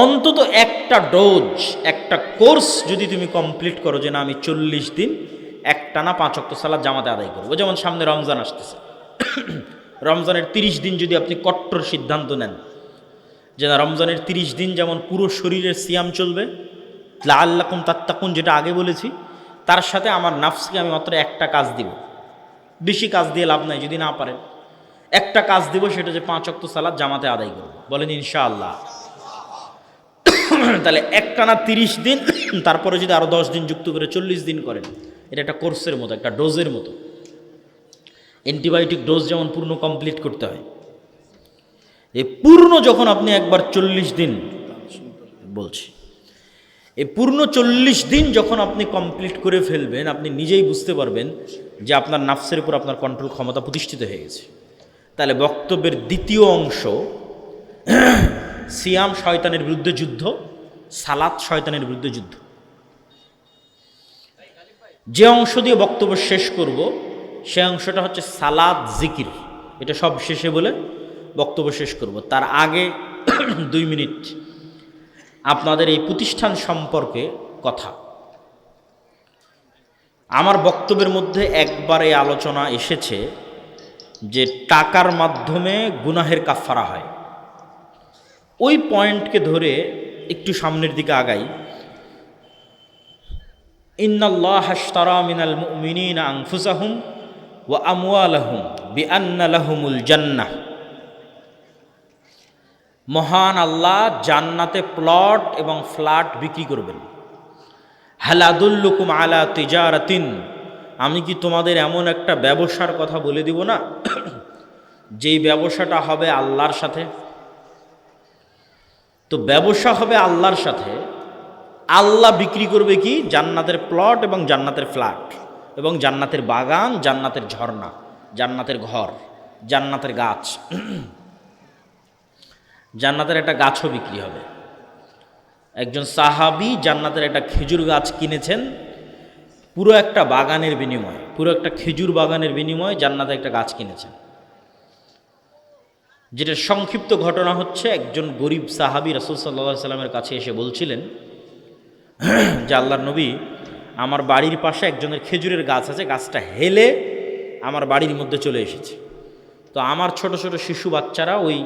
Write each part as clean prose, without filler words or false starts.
অন্তত একটা ডোজ, একটা কোর্স যদি তুমি কমপ্লিট করো যে না আমি 40 দিন একটানা 5 ওয়াক্ত সালাত জামাতে আদায় করবো, যেমন সামনে রমজান আসতেছে, রমজানের 30 দিন যদি আপনি কট্টর সিদ্ধান্ত নেন যে না রমজানের 30 দিন যেমন পুরো শরীরের সিয়াম চলবে, লাআল্লাকুম তাত্তাকুন যেটা আগে বলেছি, তার সাথে আমার নাফসকে আমি মাত্র একটা কাজ দিব, বেশি কাজ দিয়ে লাভ নাই, যদি না পারেন একটা কাজ দিব, সেটা যে 5 ওয়াক্ত সালাত জামাতে আদায় করব, বলেন ইনশাআল্লাহ। তাহলে একটানা 30 দিন, তারপরে যদি আরও 10 দিন যুক্ত করে 40 দিন করেন, এটা একটা কোর্সের মতো, একটা ডোজের মতো। অ্যান্টিবায়োটিক ডোজ যেমন পূর্ণ কমপ্লিট করতে হয়, এই পূর্ণ যখন আপনি একবার 40 দিন বলছি, এই পূর্ণ 40 দিন যখন আপনি কমপ্লিট করে ফেলবেন, আপনি নিজেই বুঝতে পারবেন যে আপনার নাফসের উপর আপনার কন্ট্রোল ক্ষমতা প্রতিষ্ঠিত হয়ে গেছে। তাহলে বক্তব্যের দ্বিতীয় অংশ, সিয়াম শয়তানের বিরুদ্ধে যুদ্ধ, সালাত শয়তানের বিরুদ্ধে যুদ্ধ। যে অংশ দিয়ে বক্তব্য শেষ করব সে অংশটা হচ্ছে সালাত জিকির, এটা সব শেষে বলে বক্তব্য শেষ করব। তার আগে 2 মিনিট আপনাদের এই প্রতিষ্ঠান সম্পর্কে কথা। আমার বক্তব্যের মধ্যে একবার এই আলোচনা এসেছে যে টাকার মাধ্যমে গুনাহের কাফারা হয়, ওই পয়েন্টকে ধরে একটু সামনের দিকে আগাই। ইন্নাল্লাহা আশতারা মিনাল মুমিনিনা আনফুসাহুম ওয়া আমওয়ালাহুম বিআন্না লাহুমুল জান্নাহ। মহান আল্লাহ জান্নাতে প্লট এবং ফ্ল্যাট বিক্রি করবেন। হাল আদুল্লুকুম আলা তিজারাতিন, আমি কি তোমাদের এমন একটা ব্যবসার কথা বলে দিব না যেই ব্যবসাটা হবে আল্লাহর সাথে। তো ব্যবসা হবে আল্লাহর সাথে, আল্লাহ বিক্রি করবে কি? জান্নাতের প্লট এবং জান্নাতের ফ্ল্যাট এবং জান্নাতের বাগান, জান্নাতের ঝর্ণা, জান্নাতের ঘর, জান্নাতের গাছ। জান্নাতের একটা গাছও বিক্রি হবে। একজন সাহাবী জান্নাতের একটা খেজুর গাছ কিনেছেন পুরো একটা বাগানের বিনিময়ে, পুরো একটা খেজুর বাগানের বিনিময়ে জান্নাতে একটা গাছ কিনেছেন। যেটার সংক্ষিপ্ত ঘটনা হচ্ছে, একজন গরিব সাহাবী রাসূল সাল্লাল্লাহু আলাইহি সাল্লামের কাছে এসে বলছিলেন যে আল্লাহর নবী, আমার বাড়ির পাশে একজনের খেজুরের গাছ আছে, গাছটা হেলে আমার বাড়ির মধ্যে চলে এসেছে। তো আমার ছোট ছোট শিশু বাচ্চারা ওই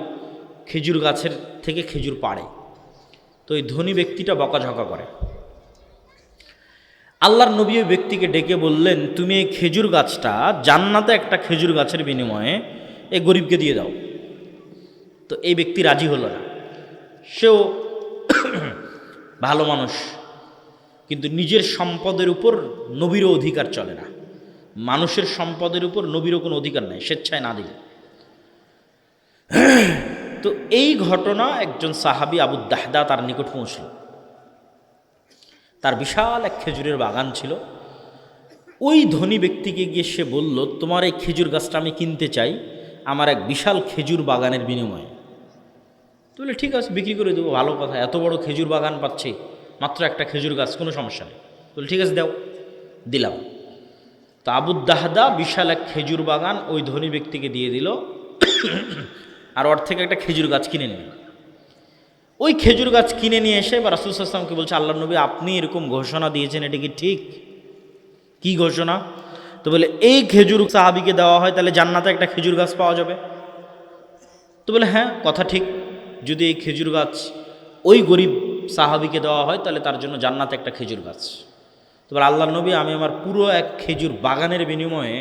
খেজুর গাছের থেকে খেজুর পাড়ে। তো ওই ধনী ব্যক্তিটা বকাঝকা করে। আল্লাহর নবী ওই ব্যক্তিকে ডেকে বললেন, তুমি এই খেজুর গাছটা জান্নাতে একটা খেজুর গাছের বিনিময়ে এই গরিবকে দিয়ে দাও। তো এই ব্যক্তি রাজি হলো না। সেও ভালো মানুষ, কিন্তু নিজের সম্পদের উপর নবীরও অধিকার চলে না। মানুষের সম্পদের উপর নবীরও কোনো অধিকার নেই, স্বেচ্ছায় না দিলে। তো এই ঘটনা একজন সাহাবী আবু দাহদা তার নিকট পৌঁছল। তার বিশাল এক খেজুরের বাগান ছিল। ওই ধনী ব্যক্তিকে গিয়ে সে বলল, তোমার এই খেজুর গাছটা আমি কিনতে চাই আমার এক বিশাল খেজুর বাগানের বিনিময়ে। তো বলে ঠিক আছে, বিক্রি করে দেবো, ভালো কথা, এত বড় খেজুর বাগান পাচ্ছি, মাত্র একটা খেজুর গাছ, কোনো সমস্যা নেই। বলে ঠিক আছে দাও, দিলাম। তো আবু দাহদা বিশাল এক খেজুর বাগান ওই ধনী ব্যক্তিকে দিয়ে দিল, আর ওর থেকে একটা খেজুর গাছ কিনে নিল। ওই খেজুর গাছ কিনে নিয়ে এসে বা রাসূল সাল্লাল্লাহু আলাইহি ওয়াসাল্লামকে বলছে, আল্লাহর নবী আপনি এরকম ঘোষণা দিয়েছেন, এটা কি ঠিক? কি ঘোষণা? তো বলে এই খেজুর সাহাবীকে দেওয়া হয় তাহলে জান্নাতে একটা খেজুর গাছ পাওয়া যাবে। তো বলে হ্যাঁ, কথা ঠিক, যদি এই খেজুর গাছ ওই গরিব সাহাবীকে দেওয়া হয় তাহলে তার জন্য জান্নাতে একটা খেজুর গাছ। তো বলে আল্লাহর নবী, আমি আমার পুরো এক খেজুর বাগানের বিনিময়ে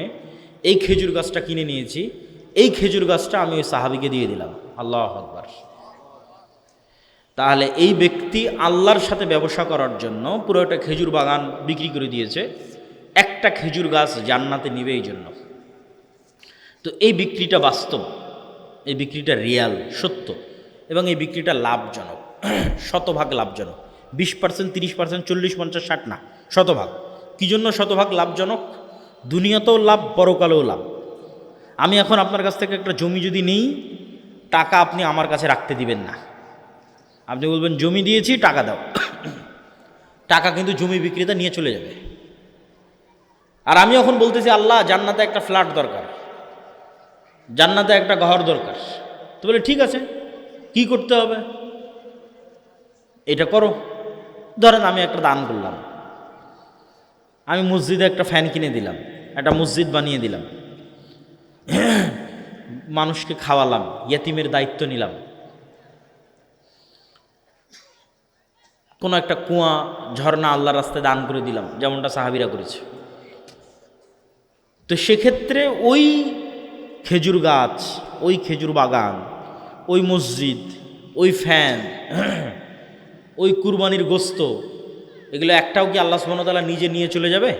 এই খেজুর গাছটা কিনে নিয়েছি, এই খেজুর গাছটা আমি ওই সাহাবীকে দিয়ে দিলাম। আল্লাহু আকবার। তাহলে এই ব্যক্তি আল্লাহর সাথে ব্যবসা করার জন্য পুরো একটা খেজুর বাগান বিক্রি করে দিয়েছে, একটা খেজুর গাছ জান্নাতে নিবে এই জন্য। তো এই বিক্রিটা বাস্তব, এই বিক্রিটা রিয়াল, সত্য, এবং এই বিক্রিটা লাভজনক, শতভাগ লাভজনক। 20%, 30%, 40, 50, 60 না, শতভাগ। কী জন্য শতভাগ লাভজনক? দুনিয়াতেও লাভ, পরকালেও লাভ। আমি এখন আপনার কাছ থেকে একটা জমি যদি নিই, টাকা আপনি আমার কাছে রাখতে দিবেন না। আপনি বলবেন জমি দিয়েছি, টাকা দাও। টাকা কিন্তু জমি বিক্রেতা নিয়ে চলে যাবে। আর আমি এখন বলতেছি আল্লাহ জান্নাতে একটা ফ্ল্যাট দরকার, জান্নাতে একটা ঘর দরকার। তো বলে ঠিক আছে, কি করতে হবে? এটা করো। ধরেন আমি একটা দান করলাম, আমি মসজিদে একটা ফ্যান কিনে দিলাম, একটা মসজিদ বানিয়ে দিলাম, মানুষকে খাওয়ালাম, ইয়েতিমের দায়িত্ব নিলাম, কোনো একটা কুয়া ঝর্ণা আল্লাহর রাস্তায় দান করে দিলাম, যেমনটা সাহাবীরা করেছে। তো সেক্ষেত্রে ওই খেজুর গাছ, ওই খেজুর বাগান, ওই মসজিদ, ওই ফ্যান, ওই কুরবানির গোস্ত, এগুলো একটাও কি আল্লাহ সুবহানাহু ওয়া তাআলা নিজে নিয়ে চলে যাবে?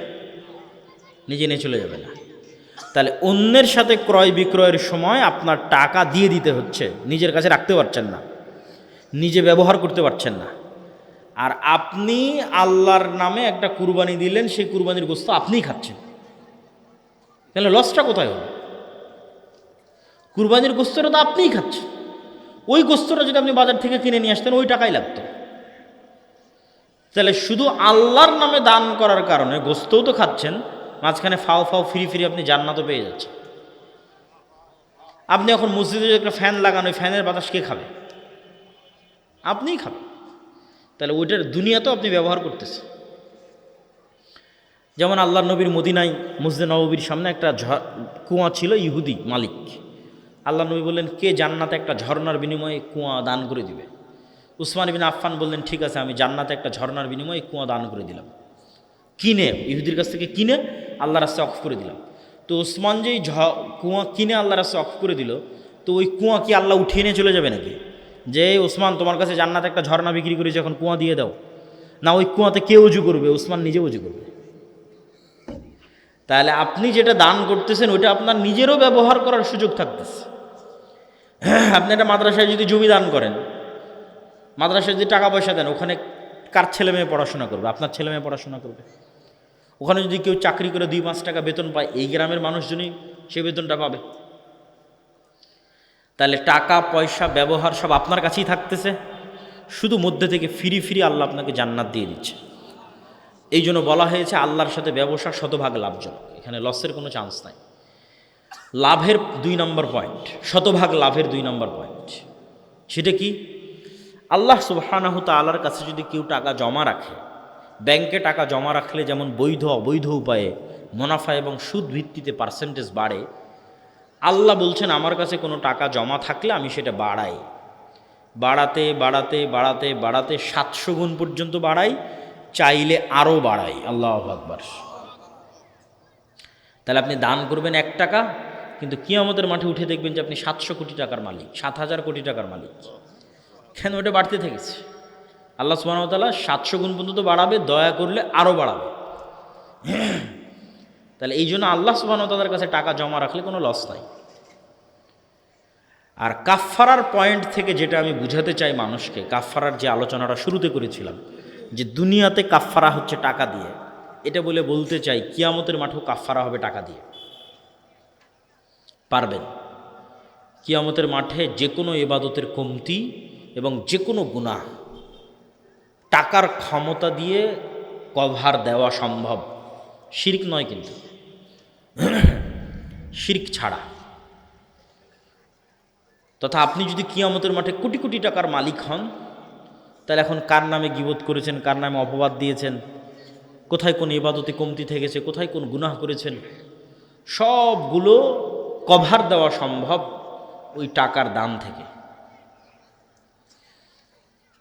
নিজে নিয়ে চলে যাবে না। তাহলে অন্যের সাথে ক্রয় বিক্রয়ের সময় আপনার টাকা দিয়ে দিতে হচ্ছে, নিজের কাছে রাখতে পারছেন না, নিজে ব্যবহার করতে পারছেন না। আর আপনি আল্লাহর নামে একটা কুরবানি দিলেন, সেই কুরবানির গোস্ত আপনিই খাচ্ছেন, তাহলে লসটা কোথায় হলো? কুরবানির গোস্তটা তো আপনিই খাচ্ছেন। ওই গোস্তটা যদি আপনি বাজার থেকে কিনে নিয়ে আসতেন, ওই টাকাই লাগতো। তাহলে শুধু আল্লাহর নামে দান করার কারণে গোস্তও তো খাচ্ছেন, মাঝখানে ফাও ফাও ফিরি ফিরি আপনি জান্নাতও পেয়ে যাচ্ছেন। আপনি এখন মসজিদে একটা ফ্যান লাগানো, ওই ফ্যানের বাতাস কে খাবে? আপনিই খাবেন। তাহলে ওইটার দুনিয়াতেও আপনি ব্যবহার করতেছেন। যেমন আল্লাহ নবীর মদিনায় মসজিদে নববীর সামনে একটা কুয়া ছিল, ইহুদি মালিক। আল্লাহ নবী বললেন, কে জান্নাতে একটা ঝর্ণার বিনিময়ে কুয়া দান করে দিবে? উসমান ইবনে আফফান বললেন, ঠিক আছে, আমি জান্নাতে একটা ঝর্ণার বিনিময়ে কুয়া দান করে দিলাম। কিনে, ইহুদির কাছ থেকে কিনে আল্লাহর রাস্তায় অফ করে দিলাম। তো উসমান যেই কুয়া কিনে আল্লাহর রাস্তায় অফ করে দিল, তো ওই কুয়া কি আল্লাহ উঠিয়ে নিয়ে চলে যাবে নাকি? যে উসমান, তোমার কাছে জান্নাতে একটা ঝর্ণা বিক্রি করেছে, এখন কুয়া দিয়ে দাও। না, ওই কুয়াতে কে উজু করবে? উসমান নিজে উজু করবে। তাহলে আপনি যেটা দান করতেছেন, ওইটা আপনার নিজেরও ব্যবহার করার সুযোগ থাকতেছে। আপনি একটা মাদ্রাসায় যদি জমি দান করেন, মাদ্রাসায় যদি টাকা পয়সা দেন, ওখানে কার ছেলে মেয়ে পড়াশোনা করবে? আপনার ছেলে মেয়ে পড়াশোনা করবে। ওখানে যদি কেউ চাকরি করে 2-5 টাকা বেতন পায়, এই গ্রামের মানুষজনই সেই বেতনটা পাবে। তাহলে টাকা পয়সা ব্যবহার সব আপনার কাছেই থাকতেছে, শুধু মধ্যে থেকে ফিরি ফিরি আল্লাহ আপনাকে জান্নাত দিয়ে দিচ্ছে। এই জন্য বলা হয়েছে আল্লাহর সাথে ব্যবসা শতভাগ লাভজনক, এখানে লসের কোনো চান্স নাই। লাভের 2 নম্বর পয়েন্ট, শতভাগ লাভের 2 নম্বর পয়েন্ট, সেটা কি? আল্লাহ সুবহানাহু তাআলার কাছে যদি কেউ টাকা জমা রাখে, ব্যাংকে টাকা জমা রাখলে যেমন বৈধ অবৈধ উপায়ে মুনাফা এবং সুদ ভিত্তিতে পার্সেন্টেজ বাড়ে, আল্লাহ বলছেন আমার কাছে কোনো টাকা জমা থাকলে আমি সেটা বাড়াই, বাড়াতে বাড়াতে বাড়াতে বাড়াতে 700 গুণ পর্যন্ত বাড়াই, চাইলে আরও বাড়াই। আল্লাহু আকবার। তাহলে আপনি দান করবেন 1 টাকা, কিন্তু কিয়ামতের মাঠে উঠে দেখবেন যে আপনি 700 কোটি টাকার মালিক, 7,000 কোটি টাকার মালিক। কেন? ওটা বাড়তে থেকেছে। আল্লাহ সুবহানাহু ওয়া তাআলা 700 গুণ পর্যন্ত বাড়াবে, দয়া করলে আরও বাড়াবে। তাহলে এই জন্য আল্লাহ সুবহানাহু ওয়া তাআলার কাছে টাকা জমা রাখলে কোনো লস নাই। আর কাফফারার পয়েন্ট থেকে যেটা আমি বুঝাতে চাই মানুষকে, কাফফারার যে আলোচনাটা শুরুতে করেছিলাম, যে দুনিয়াতে কাফফারা হচ্ছে টাকা দিয়ে, এটা বলে বলতে চাই কিয়ামতের মাঠেও কাফফারা হবে টাকা দিয়ে। পারবেন? কিয়ামতের মাঠে যে কোনো ইবাদতের কমতি এবং যে কোনো গুনাহ টাকার ক্ষমতা দিয়ে কভার দেওয়া সম্ভব, শিরক নয় কিন্তু, শিরক ছাড়া। তথা আপনি যদি কিয়ামতের মাঠে কোটি কোটি টাকার মালিক হন, তাহলে এখন কার নামে গীবত করেছেন, কার নামে অপবাদ দিয়েছেন, কোথায় কোন ইবাদতে কমতি থেকেছে, কোথায় কোন গুনাহ করেছেন, সবগুলো কভার দেওয়া সম্ভব ওই টাকার দাম থেকে।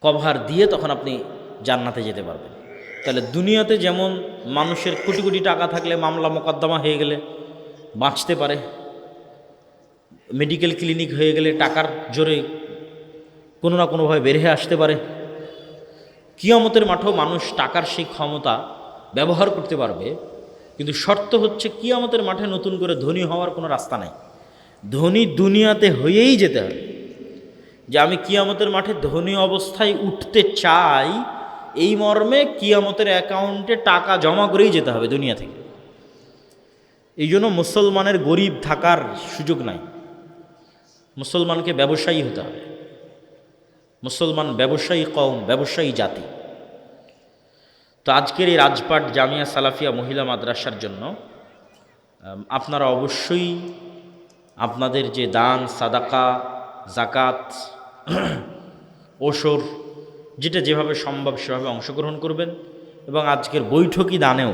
কভার দিয়ে তখন আপনি জান্নাতে যেতে পারবেন। তাহলে দুনিয়াতে যেমন মানুষের কোটি কোটি টাকা থাকলে মামলা মোকদ্দমা হয়ে গেলে বাঁচতে পারে, মেডিকেল ক্লিনিক হয়ে গেলে টাকার জোরে কোনো না কোনোভাবে বের হয়ে আসতে পারে, কিয়ামতের মাঠেও মানুষ টাকার সেই ক্ষমতা ব্যবহার করতে পারবে। কিন্তু শর্ত হচ্ছে কিয়ামতের মাঠে নতুন করে ধনী হওয়ার কোনো রাস্তা নাই। ধনী দুনিয়াতে হয়েই যেতে হবে। যে আমি কিয়ামতের মাঠে ধনী অবস্থায় উঠতে চাই, এই মর্মে কিয়ামতের অ্যাকাউন্টে টাকা জমা করেই যেতে হবে দুনিয়া থেকে। এই জন্য মুসলমানের গরিব থাকার সুযোগ নাই, মুসলমানকে ব্যবসায়ী হতে হবে। মুসলমান ব্যবসায়ী কওম, ব্যবসায়ী জাতি। তো আজকের এই রাজপাট জামিয়া সালাফিয়া মহিলা মাদ্রাসার জন্য আপনারা অবশ্যই আপনাদের যে দান, সাদাকা, জাকাত, ওশর যেটা যেভাবে সম্ভব সেভাবে অংশগ্রহণ করবেন এবং আজকের বৈঠকি দানেও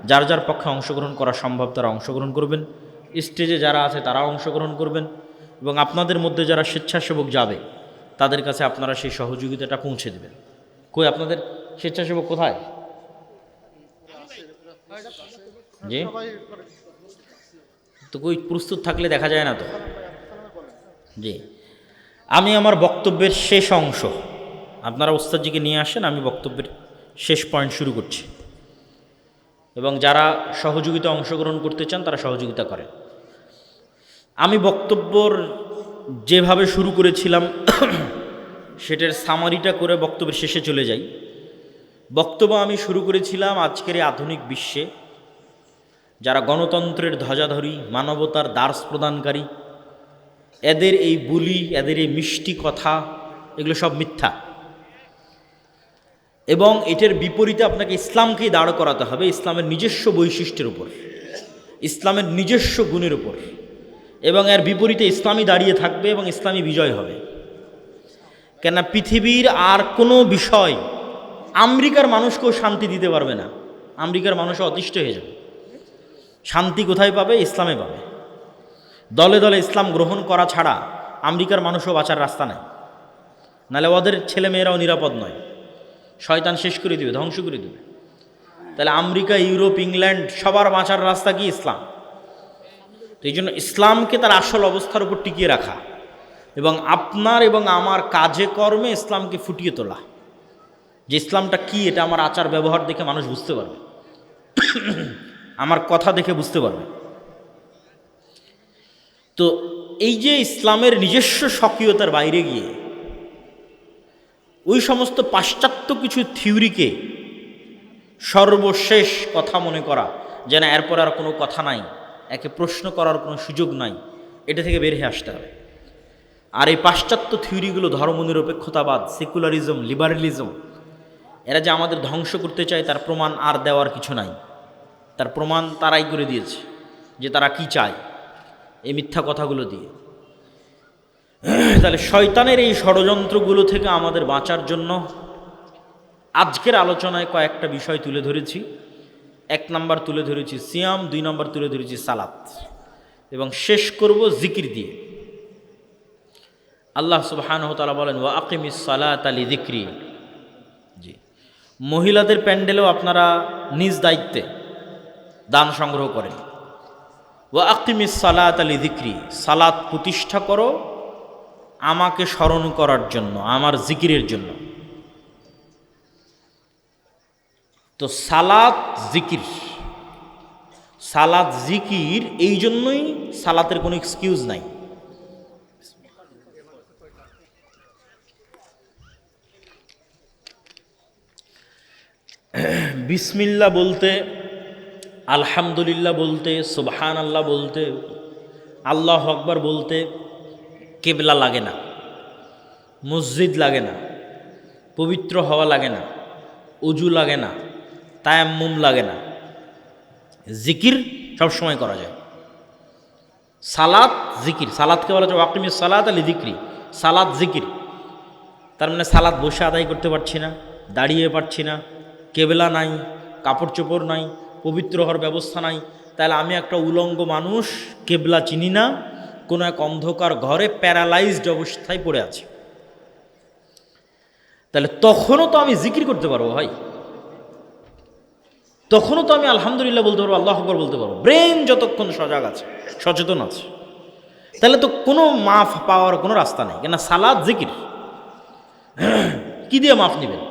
যার যার পক্ষে অংশগ্রহণ করা সম্ভব তারা অংশগ্রহণ করবেন। স্টেজে যারা আছে তারা অংশগ্রহণ করবেন এবং আপনাদের মধ্যে যারা স্বেচ্ছাসেবক যাবে তাদের কাছে আপনারা সেই সহযোগিতাটা পৌঁছে দেবেন। কই আপনাদের স্বেচ্ছাসেবক কোথায়? জি, তো কই প্রস্তুত থাকলে দেখা যায় না তো। জি, আমি আমার বক্তব্যের শেষ অংশ, আপনারা ওস্তাদজিকে নিয়ে আসেন, আমি বক্তব্যের শেষ পয়েন্ট শুরু করছি এবং যারা সহযোগিতা অংশগ্রহণ করতে চান তারা সহযোগিতা করেন। আমি বক্তব্যর যেভাবে শুরু করেছিলাম সেটার সামারিটা করে বক্তব্যের শেষে চলে যাই। বক্তব্য আমি শুরু করেছিলাম আজকের এই আধুনিক বিশ্বে যারা গণতন্ত্রের ধ্বজাধারী, মানবতার দার্স প্রদানকারী, এদের এই বুলি, এদের এই মিষ্টি কথা, এগুলো সব মিথ্যা এবং এটার বিপরীতে আপনাকে ইসলামকেই দাঁড় করাতে হবে, ইসলামের নিজস্ব বৈশিষ্ট্যের উপর, ইসলামের নিজস্ব গুণের উপর, এবং এর বিপরীতে ইসলামই দাঁড়িয়ে থাকবে এবং ইসলামী বিজয় হবে। কেন পৃথিবীর আর কোনো বিষয় আমেরিকার মানুষকেও শান্তি দিতে পারবে না, আমেরিকার মানুষও অতিষ্ঠ হয়ে যাবে। শান্তি কোথায় পাবে? ইসলামে পাবে। দলে দলে ইসলাম গ্রহণ করা ছাড়া আমেরিকার মানুষও বাঁচার রাস্তা নেই, নাহলে ওদের ছেলে মেয়েরাও নিরাপদ নয়, শয়তান শেষ করে দিবে, ধ্বংস করে দেবে। তাহলে আমেরিকা, ইউরোপ, ইংল্যান্ড সবার বাঁচার রাস্তা কি? ইসলাম। তো এই জন্য ইসলামকে তার আসল অবস্থার উপর টিকিয়ে রাখা এবং আপনার এবং আমার কাজে কর্মে ইসলামকে ফুটিয়ে তোলা, যে ইসলামটা কি এটা আমার আচার ব্যবহার দেখে মানুষ বুঝতে পারবে, আমার কথা দেখে বুঝতে পারবে। তো এই যে ইসলামের নিজস্ব স্বকীয়তার বাইরে গিয়ে ওই সমস্ত পাশ্চাত্য কিছু থিওরিকে সর্বশেষ কথা মনে করা, যেন এরপর আর কোনো কথা নাই, একে প্রশ্ন করার কোনো সুযোগ নাই, এটা থেকে বের হয়ে আসতে হবে। আর এই পাশ্চাত্য থিওরিগুলো ধর্মনিরপেক্ষতাবাদ, সেকুলারিজম, লিবারেলিজম, এরা যে আমাদের ধ্বংস করতে চায় তার প্রমাণ আর দেওয়ার কিছু নাই। তার প্রমাণ তারাই করে দিয়েছে যে তারা কি চায় এই মিথ্যা কথাগুলো দিয়ে। তাহলে শয়তানের এই ষড়যন্ত্রগুলো থেকে আমাদের বাঁচার জন্য আজকের আলোচনায় কয়েকটা বিষয় তুলে ধরেছি। 1 নাম্বার তুলে ধরেছি সিয়াম, 2 নাম্বার তুলে ধরেছি সালাত, এবং শেষ করব জিকির দিয়ে। আল্লাহ সুবহানাহু ওয়া তাআলা বলেন ওয়া আকিমিস সালাতা লিযিকরি। জি, মহিলাদের প্যান্ডেলেও আপনারা নিজ দায়িত্বে দান সংগ্রহ করেন। ওয়া আকিমিস সালাতা লিযিকরি, সালাত প্রতিষ্ঠা করো আমাকে স্মরণ করার জন্য, আমার জিকিরের জন্য। তো সালাত জিকির, সালাত জিকির, এই জন্যই সালাতের কোনো এক্সকিউজ নাই। বিসমিল্লাহ বলতে, আলহামদুলিল্লাহ বলতে, সুবহান আল্লাহ বলতে, আল্লাহু আকবার বলতে কেবলা লাগে না, মসজিদ লাগে না, পবিত্র হওয়া লাগে না, উজু লাগে না, তায়াম্মুম লাগে না, জিকির সবসময় করা যায়। সালাত জিকির, সালাতকে বলা যায় ওয়াকিমিস সালাত লিযিকরি, সালাত জিকির। তার মানে সালাত বসে আদায় করতে পারছি না, দাঁড়িয়ে পারছি না, কেবলা নাই, কাপড় চোপড় নাই, পবিত্র হওয়ার ব্যবস্থা নাই, তাহলে আমি একটা উলঙ্গ মানুষ, কেবলা চিনি না, কোনো এক অন্ধকার ঘরে প্যারালাইজড অবস্থায় পড়ে আছে। তাহলে তখনও তো আমি জিকির করতে পারবো ভাই, তখনও তো আমি আলহামদুলিল্লাহ বলতে পারবো, আল্লাহু আকবার বলতে পারবো, ব্রেন যতক্ষণ সজাগ আছে, সচেতন আছে। তাহলে তো কোনো মাফ পাওয়ার কোনো রাস্তা নেই, কেন সালাত জিকির। কি দিয়ে মাফ নেবেন?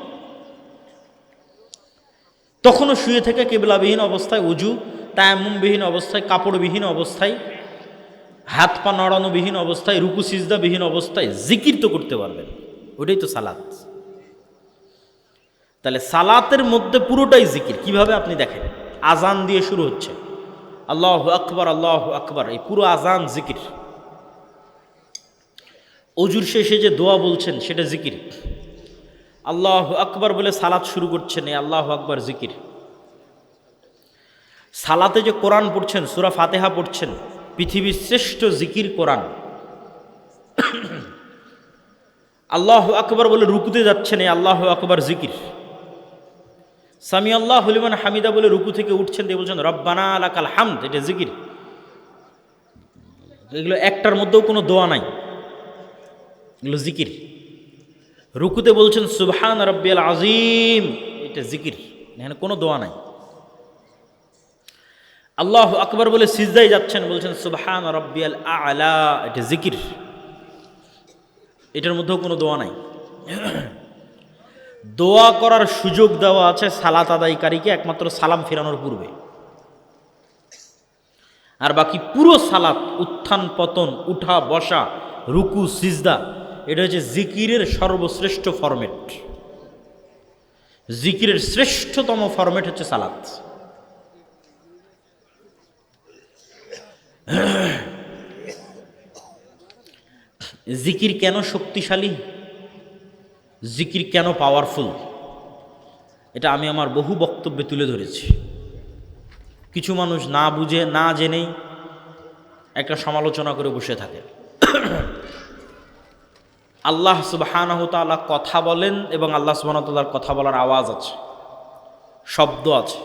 তখনও শুয়ে থেকে কেবলাবিহীন অবস্থায়, উজু তায়াম্মুমবিহীন অবস্থায়, কাপড়বিহীন অবস্থায়, হাত পা নড়ানোবিহীন অবস্থায়, রুকু সিজদাবিহীন অবস্থায় জিকির তো করতে পারবেন, ওটাই তো সালাত। তাহলে সালাতের মধ্যে পুরোটাই জিকির। কিভাবে আপনি দেখেন, আজান দিয়ে শুরু হচ্ছে, আল্লাহু আকবার আল্লাহু আকবার, এই পুরো আজান জিকির। অজুর শেষে যে দোয়া বলছেন সেটা জিকির। আল্লাহু আকবার বলে সালাত শুরু করছেন, এই আল্লাহু আকবার জিকির। সালাতে যে কোরআন পড়ছেন, সূরা ফাতিহা পড়ছেন, পৃথিবীর শ্রেষ্ঠ জিকির কোরআন। আল্লাহু আকবার বলে রুকুতে যাচ্ছেন, এই আল্লাহু আকবার জিকির। সামি আল্লাহু লিমান হামিদা বলে রুকু থেকে উঠছেন, দিয়ে বলছেন রব্বানা লাকাল হামদ, এটা জিকির। এগুলো একটার মধ্যেও কোনো দোয়া নাই, এগুলো জিকির। রুকুতে বলছেন সুবহান রাব্বিয়াল আযীম, এটা জিকির, এখানে কোনো দোয়া নাই। আল্লাহু আকবার বলে সিজদায় যাচ্ছেন, বলছেন সুবহান রাব্বিয়াল আ'লা, এটা জিকির, এটার মধ্যেও কোনো দোয়া নাই। দোয়া করার সুযোগ দেওয়া আছে সালাত আদায়কারীকে একমাত্র সালাম ফেরানোর পূর্বে, আর বাকি পুরো সালাত, উত্থান পতন, উঠা বসা, রুকু সিজদা, এটা হচ্ছে জিকিরের সর্বশ্রেষ্ঠ ফরম্যাট। জিকিরের শ্রেষ্ঠতম ফরম্যাট হচ্ছে সালাত। জিকির কেন শক্তিশালী, জিকির কেন পাওয়ারফুল, এটা আমি আমার বহু বক্তব্যে তুলে ধরেছি। কিছু মানুষ না বুঝে না জেনেই একটা সমালোচনা করে বসে থাকে। আল্লাহ সুবহানাহু ওয়া তাআলা কথা বলেন এবং আল্লাহ সুবহানাহু ওয়া তাআলার কথা বলার আওয়াজ আছে, শব্দ আছে।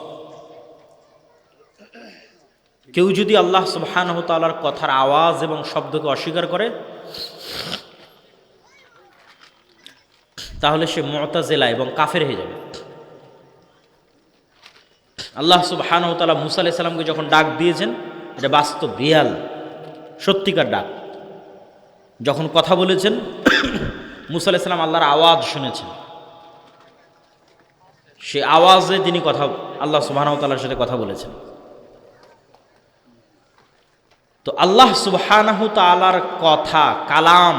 কেউ যদি আল্লাহ সুবহানাহু ওয়া তাআলার কথার আওয়াজ এবং শব্দকে অস্বীকার করে, তাহলে সে মুতাজিলা এবং কাফের হয়ে যাবে। আল্লাহ সুবহানাহু ওয়া তাআলা মুসা আলাইহিস সালামকে যখন ডাক দিয়েছেন, এটা বাস্তব, রিয়াল, সত্যিকার ডাক। যখন কথা বলেছেন, মুসা আলাইহিস সালাম আল্লাহর আওয়াজ শুনেছেন, সে আওয়াজে তিনি কথা, আল্লাহ সুবহানাহু ওয়া তাআলার সাথে কথা বলেছেন। তো আল্লাহ সুবহানাহু ওয়া তাআলার কথা, কালাম,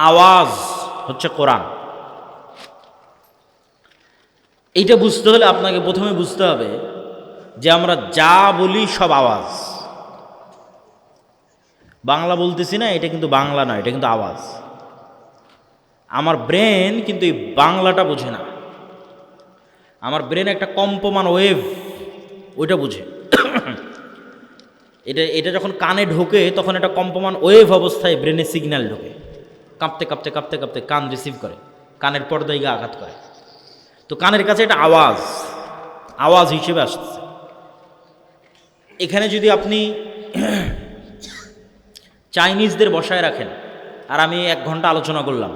আওয়াজ হচ্ছে কোরআন। এইটা বুঝতে হলে আপনাকে প্রথমে বুঝতে হবে যে আমরা যা বলি সব আওয়াজ। বাংলা বলতেছি না, এটা কিন্তু বাংলা নয়, এটা কিন্তু আওয়াজ। আমার ব্রেন কিন্তু এই বাংলাটা বোঝে না, আমার ব্রেন একটা কম্পমান ওয়েভ, ওইটা বুঝে। এটা যখন কানে ঢোকে তখন একটা কম্পমান ওয়েভ অবস্থায় ব্রেনে সিগন্যাল ঢোকে, কাঁপতে কাঁপতে কাঁপতে কাঁপতে কান রিসিভ করে, কানের পর্দায় গিয়ে আঘাত করে। তো কানের কাছে এটা আওয়াজ, আওয়াজ হিসেবে আসছে। এখানে যদি আপনি চাইনিজদের বসায় রাখেন, আর আমি 1 ঘন্টা আলোচনা করলাম,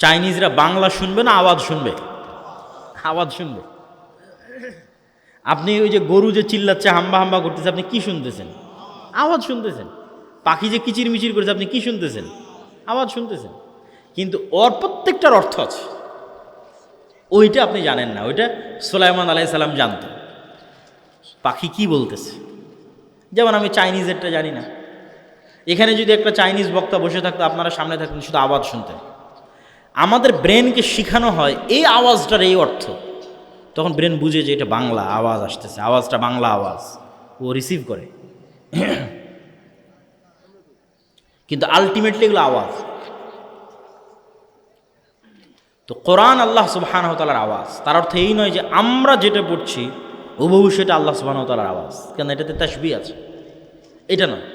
চাইনিজরা বাংলা শুনবে না আওয়াজ শুনবে? আওয়াজ শুনবে। আপনি ওই যে গরু যে চিল্লাচ্ছে, হাম্বা হাম্বা করতেছে, আপনি কি শুনতেছেন? আওয়াজ শুনতেছেন। পাখি যে কিচির মিচির করছে, আপনি কি শুনতেছেন? আওয়াজ শুনতেছেন। কিন্তু ওর প্রত্যেকটার অর্থ আছে, ওইটা আপনি জানেন না। ওইটা সুলাইমান আলাইহিস সালাম জানতেন, পাখি কি বলতেছে। যেমন আমি চাইনিজেরটা জানি না। এখানে যদি একটা চাইনিজ বক্তা বসে থাকতো, আপনারা সামনে থাকতেন, শুধু আওয়াজ শুনতেন। আমাদের ব্রেনকে শিখানো হয় এই আওয়াজটার এই অর্থ, তখন ব্রেন বুঝে যে এটা বাংলা আওয়াজ আসতেছে, আওয়াজটা বাংলা আওয়াজ, ও রিসিভ করে। কিন্তু আলটিমেটলি এগুলো আওয়াজ। তো কোরআন আল্লাহ সুবহানাহু ওয়া তাআলার আওয়াজ। তার অর্থ এই নয় যে আমরা যেটা পড়ছি হুবহু সেটা আল্লাহ সুবহানাহু ওয়া তাআলার আওয়াজ, কেন এটাতে তাসবিহ আছে, এটা নয়।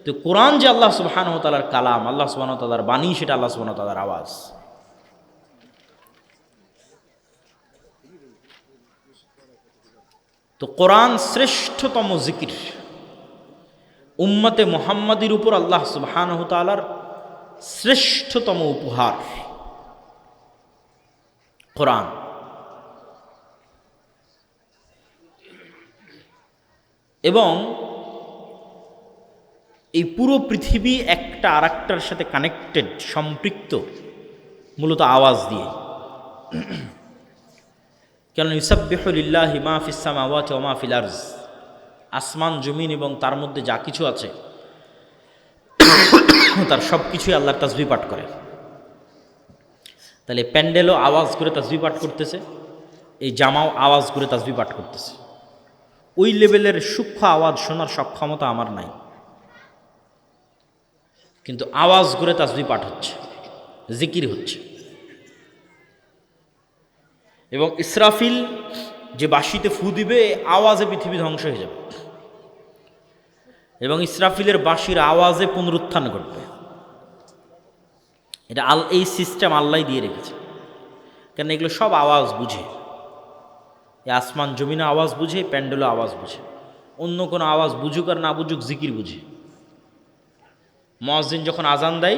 তো কোরআন যে আল্লাহ সুবহানাহু ওয়া তাআলার কালাম, আল্লাহ সুবহানাহু ওয়া তাআলার বাণী, সেটা আল্লাহ সুবহানাহু ওয়া তাআলার আওয়াজ। তো কোরআন শ্রেষ্ঠতম জিকির, উম্মতে মুহাম্মাদির উপর আল্লাহ সুবহানাহু ওয়া তাআলার শ্রেষ্ঠতম উপহার কোরআন। এবং এই পুরো পৃথিবী একটা আরেকটার সাথে কানেক্টেড, সম্পৃক্ত মূলত আওয়াজ দিয়ে। কেন ইউসাব্বিহু লিল্লাহি মা ফিস সামাওয়াতি ওয়া মা ফিল আরজ, আসমান জমিন এবং তার মধ্যে যা কিছু আছে তার সব কিছুই আল্লাহর তাসবিহ পাঠ করে। তাহলে প্যান্ডেলও আওয়াজ করে তাসবিহ পাঠ করতেছে, এই জামাও আওয়াজ করে তাসবিহ পাঠ করতেছে। ওই লেভেলের সূক্ষ্ম আওয়াজ শোনার সক্ষমতা আমার নাই, কিন্তু আওয়াজ করে তাসবিহ পাঠ হচ্ছে, জিকির হচ্ছে। এবং ইসরাফিল যে বাঁশিতে ফু দিবে, আওয়াজে পৃথিবী ধ্বংস হয়ে যাবে, এবং ইসরাফিলের বাঁশির আওয়াজে পুনরুত্থান ঘটবে। এটা এই সিস্টেম আল্লাহ দিয়ে রেখেছে, কেন এগুলো সব আওয়াজ বুঝে। এই আসমান জমিনে আওয়াজ বুঝে, প্যান্ডেলও আওয়াজ বুঝে। অন্য কোনো আওয়াজ বুঝুক আর না বুঝুক, জিকির বুঝে। মুয়াজ্জিন যখন আজান দেয়,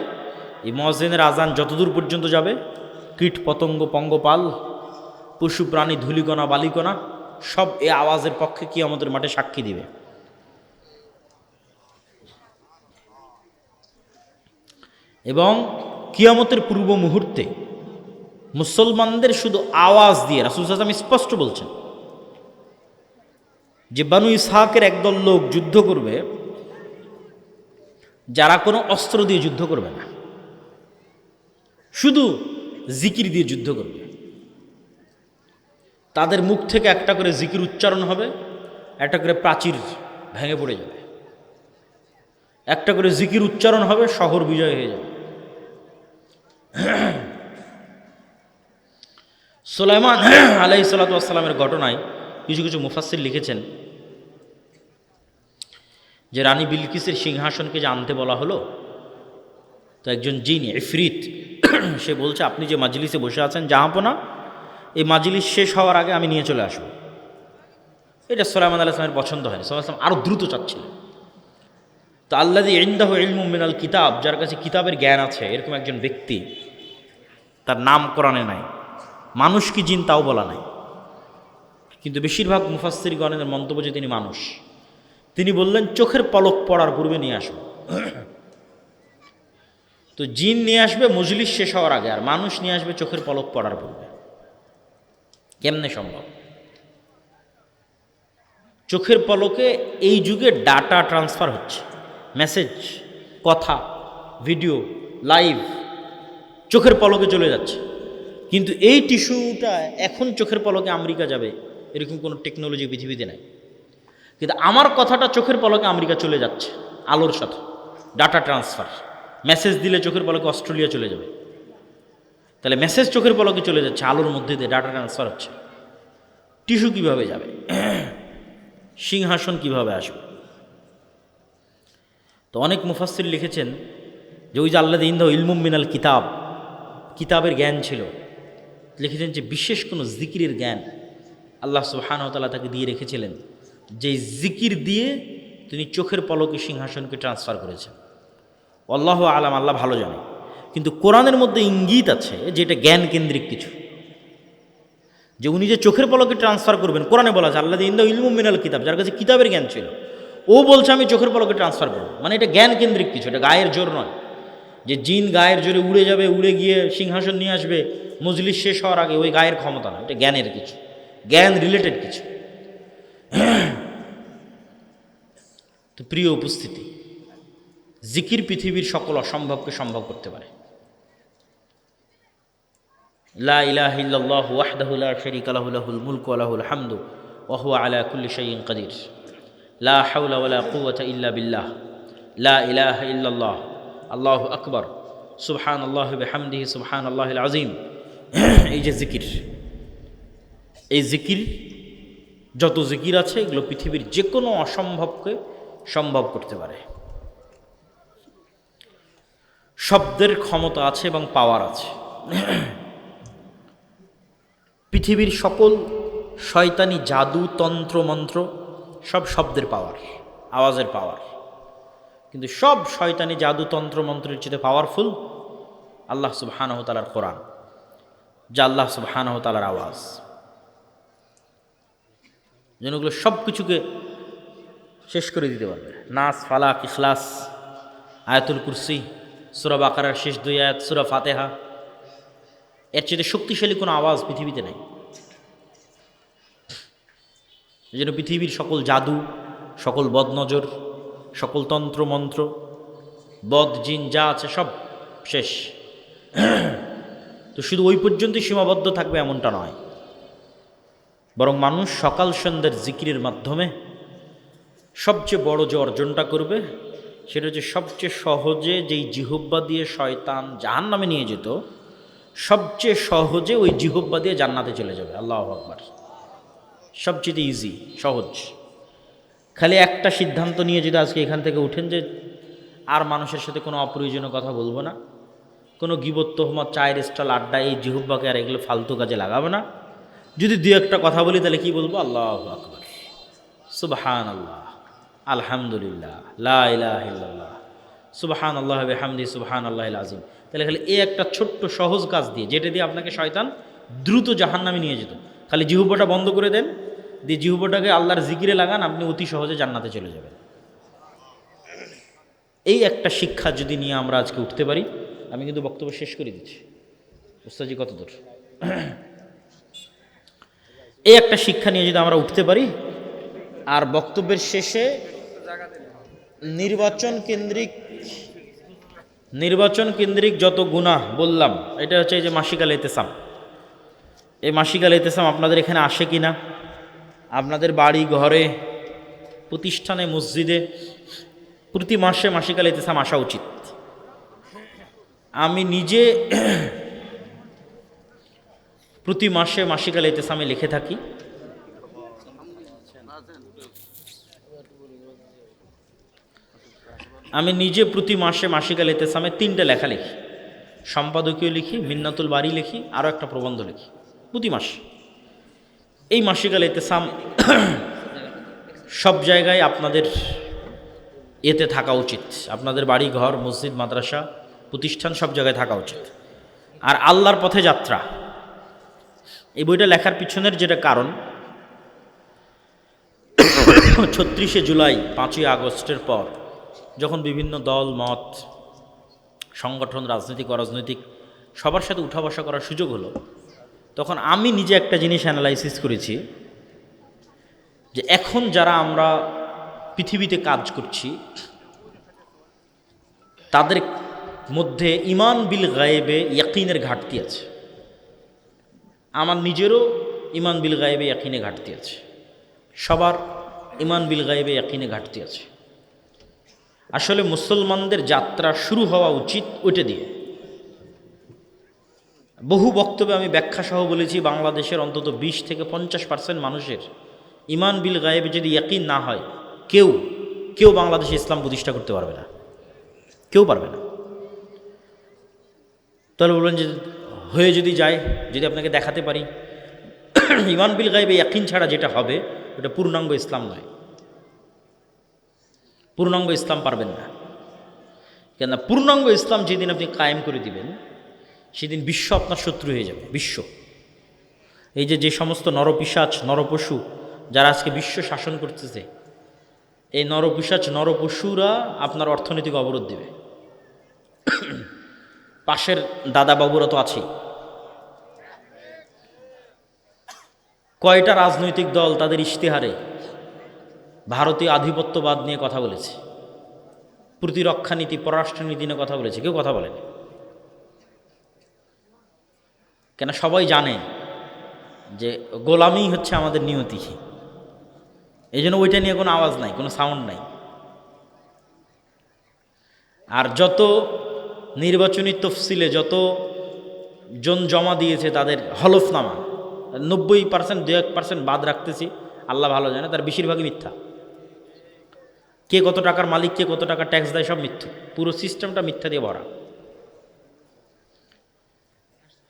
এই মুয়াজ্জিনের আজান যতদূর পর্যন্ত যাবে, কীট পতঙ্গ পঙ্গপাল পশু প্রাণী ধূলিকণা বালিকণা সব এই আওয়াজের পক্ষে কিয়ামতের মাঠে সাক্ষী দিবে। এবং কিয়ামতের পূর্ব মুহূর্তে মুসলমানদের শুধু আওয়াজ দিয়ে রাসূল সাল্লাল্লাহু আলাইহি ওয়াসাল্লাম স্পষ্ট বলছেন যে বানু ইসহাকের একদল লোক যুদ্ধ করবে, যারা কোনো অস্ত্র দিয়ে যুদ্ধ করবে না, শুধু জিকির দিয়ে যুদ্ধ করবে। তাদের মুখ থেকে একটা করে জিকির উচ্চারণ হবে, একটা করে প্রাচীর ভেঙে পড়ে যাবে, একটা করে জিকির উচ্চারণ হবে, শহর বিজয় হয়ে যাবে। সুলাইমান আলাইহিস সালাতু ওয়াস সালামের ঘটনায় কিছু কিছু মুফাসসির লিখেছেন যে রানী বিলকিসের সিংহাসনকে যে আনতে বলা হলো, তো একজন জিন ইফরিত সে বলছে, আপনি যে মাজলিসে বসে আছেন জাহাঁপনা, এই মাজলিস শেষ হওয়ার আগে আমি নিয়ে চলে আসবো। এটা সুলাইমান আলাইহিস সালামের পছন্দ হয়নি, সুলাইমান আলাইহিস সালাম আরও দ্রুত চাচ্ছিলেন। তো আল্লাযী ইনদাহু ইলমুম মিনাল কিতাব, যার কাছে কিতাবের জ্ঞান আছে, এরকম একজন ব্যক্তি, তার নাম কোরআনে নাই, মানুষ কি জিন তাও বলা নাই, কিন্তু বেশিরভাগ মুফাসসিরগণের মন্তব্য যে তিনি মানুষ। তিনি বললেন চোখের পলক পড়ার পূর্বে নিয়ে আসবো। তো জিন নিয়ে আসবে মজলিস শেষ হওয়ার আগে, আর মানুষ নিয়ে আসবে চোখের পলক পড়ার পূর্বে। কেমনে সম্ভব? চোখের পলকে এই যুগে ডাটা ট্রান্সফার হচ্ছে, মেসেজ, কথা, ভিডিও, লাইভ চোখের পলকে চলে যাচ্ছে। কিন্তু এই টিস্যুটা এখন চোখের পলকে আমেরিকা যাবে, এরকম কোনো টেকনোলজি পৃথিবীতে নাই। কিন্তু আমার কথাটা চোখের পলকে আমেরিকা চলে যাচ্ছে আলোর সাথে, ডাটা ট্রান্সফার। মেসেজ দিলে চোখের পলকে অস্ট্রেলিয়া চলে যাবে। তাহলে মেসেজ চোখের পলকে চলে যাচ্ছে, আলোর মধ্যে দিয়ে ডাটা ট্রান্সফার হচ্ছে। টিস্যু কিভাবে যাবে? সিংহাসন কিভাবে আসবে? তো অনেক মুফাসসির লিখেছেন যে ওই যে আল্লাযী ইনদাহু ইলমুম মিনাল কিতাব, কিতাবের জ্ঞান ছিল, লিখেছেন যে বিশেষ কোনো জিকিরের জ্ঞান আল্লাহ সুবহানাহু ওয়া তাআলা তাকে দিয়ে রেখেছিলেন, যে জিকির দিয়ে তিনি চোখের পলকে সিংহাসনকে ট্রান্সফার করেছেন। আল্লাহু আলাম, আল্লাহ ভালো জানে। কিন্তু কোরআনের মধ্যে ইঙ্গিত আছে যে এটা জ্ঞান কেন্দ্রিক কিছু, যে উনি যে চোখের পলকে ট্রান্সফার করবেন, কোরআনে বলা আছে আল্লাযী ইনদাহু ইলমুম মিনাল কিতাব, যার কাছে কিতাবের জ্ঞান ছিল, ও বলছে আমি চোখের পলকে ট্রান্সফার করব। মানে এটা জ্ঞান কেন্দ্রিক কিছু, এটা গায়ের জোর নয় যে জিন গায়ের জোরে উড়ে যাবে, উড়ে গিয়ে সিংহাসন নিয়ে আসবে মজলিস শেষ হওয়ার আগে, ওই গায়ের ক্ষমতা না, এটা জ্ঞানের কিছু, জ্ঞান রিলেটেড কিছু। তো প্রিয় উপস্থিতি, জিকির পৃথিবীর সকল অসম্ভবকে সম্ভব করতে পারে। লা ইলাহা ইল্লাল্লাহু ওয়াহদাহু লা শারীকা লাহু লাহুল মুলকু ওয়া লাহুল হামদু ওয়া হুয়া আলা কুল্লি শাইইন কাদির। লা হাওলা ওয়া লা কুওয়াতা ইল্লা বিল্লাহ। লা ইলাহা ইল্লাল্লাহ, আল্লাহু আকবার, সুবহানাল্লাহি ওয়া বিহামদিহি সুবহানাল্লাহিল আযীম। এই যে জিকির, এই জিকির, যত জিকির আছে এগুলো পৃথিবীর যে কোনো অসম্ভবকে সম্ভব করতে পারে। শব্দের ক্ষমতা আছে এবং পাওয়ার আছে। পৃথিবীর সকল শয়তানি জাদু তন্ত্র মন্ত্র সব শব্দের পাওয়ার, আওয়াজের পাওয়ার। কিন্তু সব শয়তানি জাদু তন্ত্র মন্ত্রের চেয়ে পাওয়ারফুল আল্লাহ সুবহানাহু ওয়া তাআলার কোরআন, যা আল্লাহ সুবহানাহু ওয়া তাআলার আওয়াজ। যেগুলো সব কিছুকে শেষ করে দিতে পারবে। নাস, ফালাক, ইখলাস, আয়াতুল কুরসি, সূরা বাকারার শেষ 2 আয়াত, সূরা ফাতিহা, এর চেয়ে শক্তিশালী কোনো আওয়াজ পৃথিবীতে নেই। এই জন্য পৃথিবীর সকল জাদু, সকল বদনজর, সকল তন্ত্র মন্ত্র, বদ জিন যা আছে সব শেষ। তো শুধু ওই পর্যন্তই সীমাবদ্ধ থাকবে এমনটা নয়, বরং মানুষ সকাল সন্ধ্যার জিকিরের মাধ্যমে সবচেয়ে বড় যে অর্জনটা করবে, সেটা হচ্ছে সবচেয়ে সহজে যেই জিহ্বা দিয়ে শয়তান জাহান্নামে নিয়ে যেত, সবচেয়ে সহজে ওই জিহ্বা দিয়ে জান্নাতে চলে যাবে। আল্লাহু আকবার। সবচেয়ে ইজি, সহজ। খালি একটা সিদ্ধান্ত নিয়ে যদি আজকে এখান থেকে উঠেন যে আর মানুষের সাথে কোনো অপ্রয়োজনীয় কথা বলবো না, কোনো গিবত তোহমত চায়ের স্টল আড্ডা এই জিহুব্বাকে আর এগুলো ফালতু কাজে লাগাবে না। যদি দুই একটা কথা বলি তাহলে কি বলবো? আল্লাহু আকবার, সুবহানাল্লাহ, আলহামদুলিল্লাহ, লা ইলাহা ইল্লাল্লাহ, সুবহানাল্লাহ ওয়া বিহামদিহি সুবহানাল্লাহিল আযীম। তাহলে খালি এই একটা ছোট্ট সহজ কাজ দিয়ে, যেটা দিয়ে আপনাকে শয়তান দ্রুত জাহান্নামে নিয়ে যেত, খালি জিহুব্বাটা বন্ধ করে দেন, দিয়ে জিহুব্বাটাকে আল্লাহর জিকিরে লাগান, আপনি অতি সহজে জান্নাতে চলে যাবেন। এই একটা শিক্ষা যদি নিয়ে আমরা আজকে উঠতে পারি, আমি কিন্তু বক্তব্য শেষ করে দিচ্ছি, উস্তাদজি কত দূর, এই একটা শিক্ষা নিয়ে যদি আমরা উঠতে পারি, আর বক্তব্যের শেষে নির্বাচন কেন্দ্রিক যত গুনাহ বললাম, এটা হচ্ছে এই যে মাসিক আল ইতিসাম। এই মাসিক আল ইতিসাম আপনাদের এখানে আসে কি না? আপনাদের বাড়ি ঘরে, প্রতিষ্ঠানে, মসজিদে প্রতি মাসে মাসিক আল ইতিসাম আসা উচিত। আমি নিজে প্রতি মাসে মাসিক আল ইতিসামে লিখে থাকি। আমি নিজে প্রতি মাসে মাসিক আল ইতিসামে 3টে লেখা লিখি, সম্পাদকীয় লিখি, মিন্নাতুল বাড়ি লিখি, আরও একটা প্রবন্ধ লিখি প্রতি মাসে। এই মাসিক আল ইতিসাম সব জায়গায় আপনাদের এতে থাকা উচিত, আপনাদের বাড়ি ঘর, মসজিদ, মাদ্রাসা, প্রতিষ্ঠান সব জায়গায় থাকা উচিত। আর আল্লাহর পথে যাত্রা, এই বইটা লেখার পিছনের যেটা কারণ, ৩৬শে জুলাই ৫ই আগস্টের পর যখন বিভিন্ন দল মত, সংগঠন, রাজনৈতিক অরাজনৈতিক সবার সাথে উঠা বসা করার সুযোগ হলো, তখন আমি নিজে একটা জিনিস অ্যানালাইসিস করেছি যে এখন যারা আমরা পৃথিবীতে কাজ করছি, তাদের মধ্যে ইমান বিল গায়েবে ইয়াকিনের ঘাটতি আছে। আমার নিজেরও ইমান বিল গায়েবে ইয়াকিনে ঘাটতি আছে, সবার ইমান বিল গায়েবে ইয়াকিনে ঘাটতি আছে। আসলে মুসলমানদের যাত্রা শুরু হওয়া উচিত ওইটা দিয়ে। বহু বক্তব্যে আমি ব্যাখ্যা সহ বলেছি, বাংলাদেশের অন্তত 20 থেকে 50% মানুষের ইমান বিল গায়েবে যদি ইয়াকিন না হয়, কেউ বাংলাদেশে ইসলাম প্রতিষ্ঠা করতে পারবে না, কেউ পারবে না। তাহলে বলবেন যে হয়ে যদি যায়, যদি আপনাকে দেখাতে পারি ইমান বিল গায়েবে ইয়াকিন ছাড়া যেটা হবে ওটা পূর্ণাঙ্গ ইসলাম নয়, পূর্ণাঙ্গ ইসলাম পারবেন না। কেননা পূর্ণাঙ্গ ইসলাম যেদিন আপনি কায়েম করে দিবেন, সেদিন বিশ্ব আপনার শত্রু হয়ে যাবে। বিশ্ব, এই যে সমস্ত নরপিশাচ, নরপশু যারা আজকে বিশ্ব শাসন করতেছে, এই নরপিশাচ, নরপশুরা আপনার অর্থনৈতিক অবরোধ দেবে। পাশের দাদাবাবুরা তো আছেই। কয়টা রাজনৈতিক দল তাদের ইশতেহারে ভারতীয় আধিপত্যবাদ নিয়ে কথা বলেছে, প্রতিরক্ষা নীতি, পররাষ্ট্রনীতি নিয়ে কথা বলেছে? কেউ কথা বলেনি। কেন? সবাই জানে যে গোলামি হচ্ছে আমাদের নিয়তি, এই জন্য ওইটা নিয়ে কোনো আওয়াজ নাই, কোনো সাউন্ড নাই। আর যত নির্বাচনী তফসিলে যত জন জমা দিয়েছে তাদের হলফনামা, 90%, 2-1% বাদ রাখতেছি, আল্লাহ ভালো জানে, তার বেশিরভাগই মিথ্যা। কে কত টাকার মালিক, কে কত টাকা ট্যাক্স দেয়, সব মিথ্যা। পুরো সিস্টেমটা মিথ্যা দিয়ে ভরা।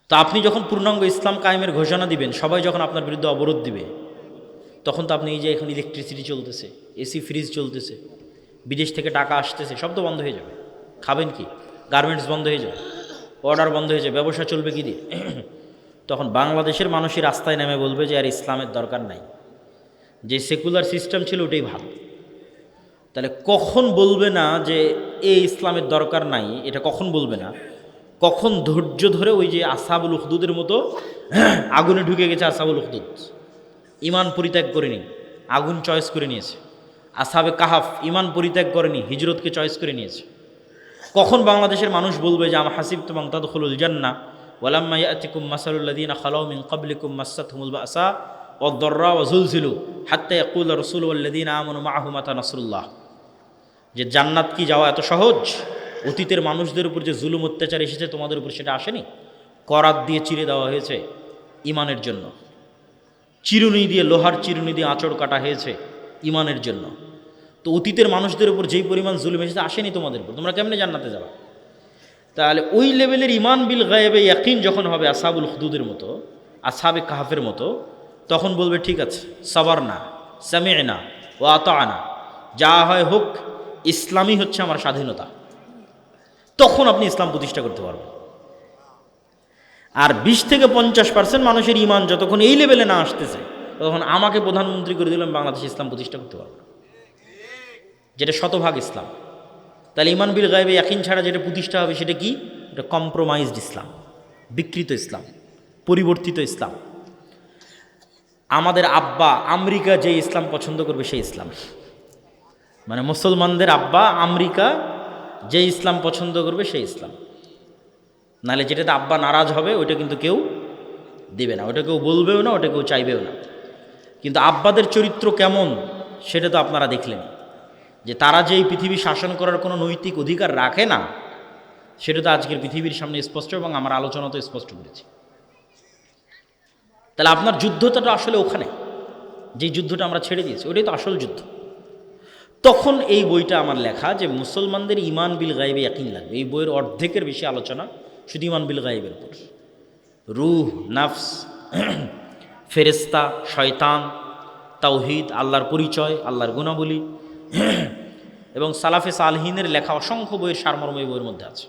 তো আপনি যখন পূর্ণাঙ্গ ইসলাম কায়েমের ঘোষণা দিবেন, সবাই যখন আপনার বিরুদ্ধে অবরোধ দিবে, তখন তো আপনি এই যে এখন ইলেকট্রিসিটি চলতেছে, এসি ফ্রিজ চলতেছে, বিদেশ থেকে টাকা আসতেছে, সব তো বন্ধ হয়ে যাবে। খাবেন কি? গার্মেন্টস বন্ধ হয়ে যাবে, অর্ডার বন্ধ হয়ে যাবে, ব্যবসা চলবে কি দিয়ে? তখন বাংলাদেশের মানুষই রাস্তায় নেমে বলবে যে আর ইসলামের দরকার নাই, যে সেকুলার সিস্টেম ছিল ওটাই ভালো। তাহলে কখন বলবে না যে এই ইসলামের দরকার নাই? এটা কখন বলবে না? কখন ধৈর্য ধরে ওই যে আসহাবুল উখদুদের মতো আগুনে ঢুকে গেছে। আসহাবুল উখদুদ ইমান পরিত্যাগ করেনি, আগুন চয়েস করে নিয়েছে। আসহাবে কাহাফ ইমান পরিত্যাগ করেনি, হিজরতকে চয়েস করে নিয়েছে। কখন বাংলাদেশের মানুষ বলবে যে আম হাসিবতুম আন তাদখুলুল জান্নাহ ওয়ালাম্মা ইয়াতিকুম মাসালুল লাযীনা খালাউ মিন ক্বাবলিকুম মাসাতহুমুল বাসা ওয়াদ-দাররা ওয়া যুলজিলু হাত্তা ইয়াকুলা রাসূলু ওয়াল্লাযীনা আমানু মাআহু মাতা নাসরুল্লাহ। যে জান্নাত কি যাওয়া এত সহজ? অতীতের মানুষদের উপর যে জুলুম অত্যাচার এসেছে তোমাদের উপর, সেটা আসেনি? করাত দিয়ে চিরে দেওয়া হয়েছে ইমানের জন্য, চিরুনি দিয়ে, লোহার চিরুনি দিয়ে আঁচড় কাটা হয়েছে ইমানের জন্য। তো অতীতের মানুষদের উপর যেই পরিমাণ জুলুম এসেছে আসেনি তোমাদের উপর, তোমরা কেমনে জান্নাতে যাবা? তাহলে ওই লেভেলের ইমান বিল গায়েবে ইয়াকিন যখন হবে আসহাবুল হুদুদের মতো, আসহাবে কাহাফের মতো, তখন বলবে ঠিক আছে, সাবারনা, সামি'না ওয়া আতা'না, যা হয় হোক, ইসলামই হচ্ছে আমার স্বাধীনতা। তখন আপনি ইসলাম প্রতিষ্ঠা করতে পারবেন। আর 20 থেকে 50% মানুষের ইমান যতক্ষণ এই লেভেলে না আসতেছে, তখন আমাকে প্রধানমন্ত্রী করে দিলাম, বাংলাদেশে ইসলাম প্রতিষ্ঠা করতে পারবো না, যেটা শতভাগ ইসলাম। তাহলে ইমান বিল গায়েবে ইয়াকিন ছাড়া যেটা প্রতিষ্ঠা হবে সেটা কি? এটা কম্প্রোমাইজড ইসলাম, বিকৃত ইসলাম, পরিবর্তিত ইসলাম। আমাদের আব্বা আমেরিকা যে ইসলাম পছন্দ করবে সেই ইসলাম, মানে মুসলমানদের আব্বা আমেরিকা যে ইসলাম পছন্দ করবে সেই ইসলাম। নাহলে যেটাতে আব্বা নারাজ হবে ওইটা কিন্তু কেউ দিবে না, ওটা কেউ বলবেও না, ওটা কেউ চাইবেও না। কিন্তু আব্বাদের চরিত্র কেমন সেটা তো আপনারা দেখলেন, যে তারা যে এই পৃথিবী শাসন করার কোনো নৈতিক অধিকার রাখে না, সেটা তো আজকের পৃথিবীর সামনে স্পষ্ট, এবং আমার আলোচনা তো স্পষ্ট করেছি। তাহলে আপনার যুদ্ধটা আসলে ওখানে, যে যুদ্ধটা আমরা ছেড়ে দিয়েছি ওটাই তো আসল যুদ্ধ। তখন এই বইটা আমার লেখা, যে মুসলমানদের ইমান বিল গায়েবে ইয়াকিন লাগবে। এই বইয়ের অর্ধেকের বেশি আলোচনা শুধু ইমান বিল গায়েবের উপর, রূহ, নাফস, ফেরেস্তা, শয়তান, তাওহীদ, আল্লাহর পরিচয়, আল্লাহর গুণাবলী, এবং সালাফে সালহিনের লেখা অসংখ্য বইয়ের সারমর্ম এই বইয়ের মধ্যে আছে।